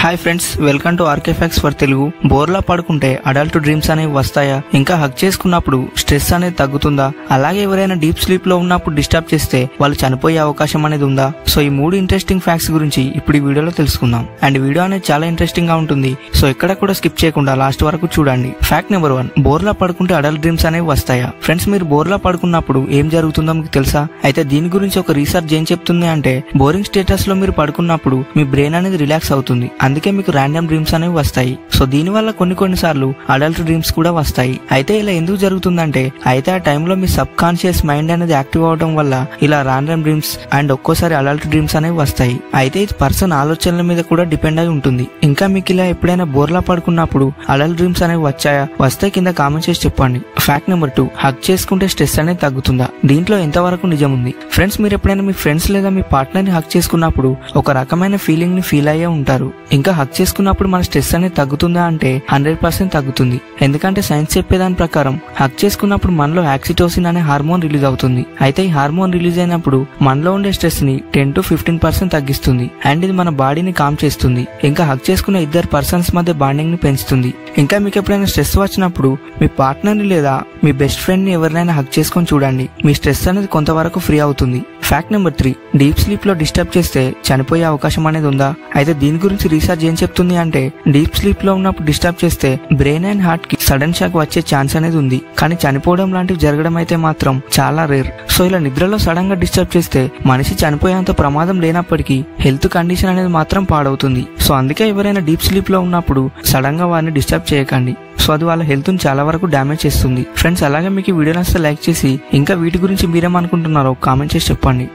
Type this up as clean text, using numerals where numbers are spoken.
Hi friends, welcome to RK facts for Telugu. బోర్లా పడుకుంటే adult dreams అనేవి వస్తాయా? ఇంకా హగ్ చేసుకున్నప్పుడు స్ట్రెస్ అనేది తగ్గుతుందా? అలాగే ఎవరైనా డీప్ స్లీప్ లో ఉన్నప్పుడు డిస్టర్బ్ చేస్తే వాళ్ళు చనిపోయే అవకాశం అనేది ఉందా? సో ఈ 3 ఇంట్రెస్టింగ్ ఫ్యాక్ట్స్ గురించి ఇప్పుడు ఈ వీడియోలో తెలుసుకుందాం. అండ్ వీడియో అనేది చాలా ఇంట్రెస్టింగ్ గా ఉంటుంది, సో ఎక్కడ కూడా స్కిప్ చేయకుండా లాస్ట్ వరకు చూడండి. ఫ్యాక్ట్ నెంబర్ 1, బోర్లా పడుకుంటే అడల్ట్ డ్రీమ్స్ అనేవి వస్తాయా? ఫ్రెండ్స్, మీరు బోర్లా పడుకున్నప్పుడు ఏం జరుగుతుందో మీకు తెలుసా? అయితే దీని గురించి ఒక రీసెర్చ్ ఏం చెప్తుంది అంటే, బోరింగ్ స్టేటస్ లో మీరు పడుకున్నప్పుడు మీ బ్రెయిన్ అనేది రిలాక్స్ అవుతుంది, అందుకే మీకు ర్యాండమ్ డ్రీమ్స్ అనేవి వస్తాయి. సో దీని వల్ల కొన్ని సార్లు అడల్ట్ డ్రీమ్స్ కూడా వస్తాయి. అయితే ఇలా ఎందుకు జరుగుతుందంటే, అయితే ఆ టైంలో మీ సబ్ కాన్షియస్ మైండ్ అనేది యాక్టివ్ అవడం వల్ల ఇలా ర్యాండమ్ డ్రీమ్స్ అండ్ ఒక్కోసారి అడల్ట్ డ్రీమ్స్ అనేవి వస్తాయి. అయితే ఇది పర్సన్ ఆలోచనల మీద కూడా డిపెండ్ అయి ఉంటుంది. ఇంకా మీకు ఇలా ఎప్పుడైనా బోర్లా పడుకున్నప్పుడు అడల్ట్ డ్రీమ్స్ అనేవి వచ్చాయా? వస్తే కింద కామెంట్ చేసి చెప్పండి. ఫ్యాక్ట్ నెంబర్ 2, హగ్ చేసుకుంటే స్ట్రెస్ అనేది తగ్గుతుందా? దీంట్లో ఎంతవరకు నిజం ఉంది? ఫ్రెండ్స్, మీరు ఎప్పుడైనా మీ ఫ్రెండ్స్ లేదా మీ పార్ట్నర్ ని హగ్ చేసుకున్నప్పుడు ఒక రకమైన ఫీలింగ్ ని ఫీల్ అయ్యే ఉంటారు. ఇంకా హగ్ చేసుకున్నప్పుడు మన స్ట్రెస్ అనేది తగ్గుతుందా అంటే 100% తగ్గుతుంది. ఎందుకంటే సైన్స్ చెప్పేదాని ప్రకారం హగ్ చేసుకున్నప్పుడు మనలో ఆక్సిటోసిన్ అనే హార్మోన్ రిలీజ్ అవుతుంది. అయితే ఈ హార్మోన్ రిలీజ్ అయినప్పుడు మనలో ఉండే స్ట్రెస్ ని 10 to 15% తగ్గిస్తుంది. అండ్ ఇది మన బాడీని కామ్ చేస్తుంది. ఇంకా హగ్ చేసుకున్న ఇద్దరు పర్సన్స్ మధ్య బాండింగ్ ని పెంచుతుంది. ఇంకా మీకు ఎప్పుడైనా స్ట్రెస్ వచ్చినప్పుడు మీ పార్ట్నర్ ని లేదా మీ బెస్ట్ ఫ్రెండ్ ని ఎవరినైనా హగ్ చేసుకొని చూడండి, మీ స్ట్రెస్ అనేది కొంతవరకు ఫ్రీ అవుతుంది. ఫ్యాక్ట్ నెంబర్ 3, డీప్ స్లీప్ లో డిస్టర్బ్ చేస్తే చనిపోయే అవకాశం అనేది ఉందా? అయితే దీని గురించి రీసెర్చ్ ఏం చెప్తుంది అంటే, డీప్ స్లీప్ లో ఉన్నప్పుడు డిస్టర్బ్ చేస్తే బ్రెయిన్ అండ్ హార్ట్ కి సడన్ షాక్ వచ్చే ఛాన్స్ అనేది ఉంది, కానీ చనిపోవడం లాంటివి జరగడం అయితే మాత్రం చాలా రేర్. సో ఇలా నిద్రలో సడన్ గా డిస్టర్బ్ చేస్తే మనిషి చనిపోయేంత ప్రమాదం లేనప్పటికీ హెల్త్ కండిషన్ అనేది మాత్రం పాడవుతుంది. సో అందుకే ఎవరైనా డీప్ స్లీప్ లో ఉన్నప్పుడు సడన్ గా వారిని డిస్టర్బ్ చేయకండి. సో అది వాళ్ళ హెల్త్ ని చాలా వరకు డ్యామేజ్ చేస్తుంది. ఫ్రెండ్స్, అలాగే మీకు ఈ వీడియో నచ్చితే లైక్ చేసి ఇంకా వీటి గురించి మీరేమనుకుంటున్నారో కామెంట్ చేసి చెప్పండి.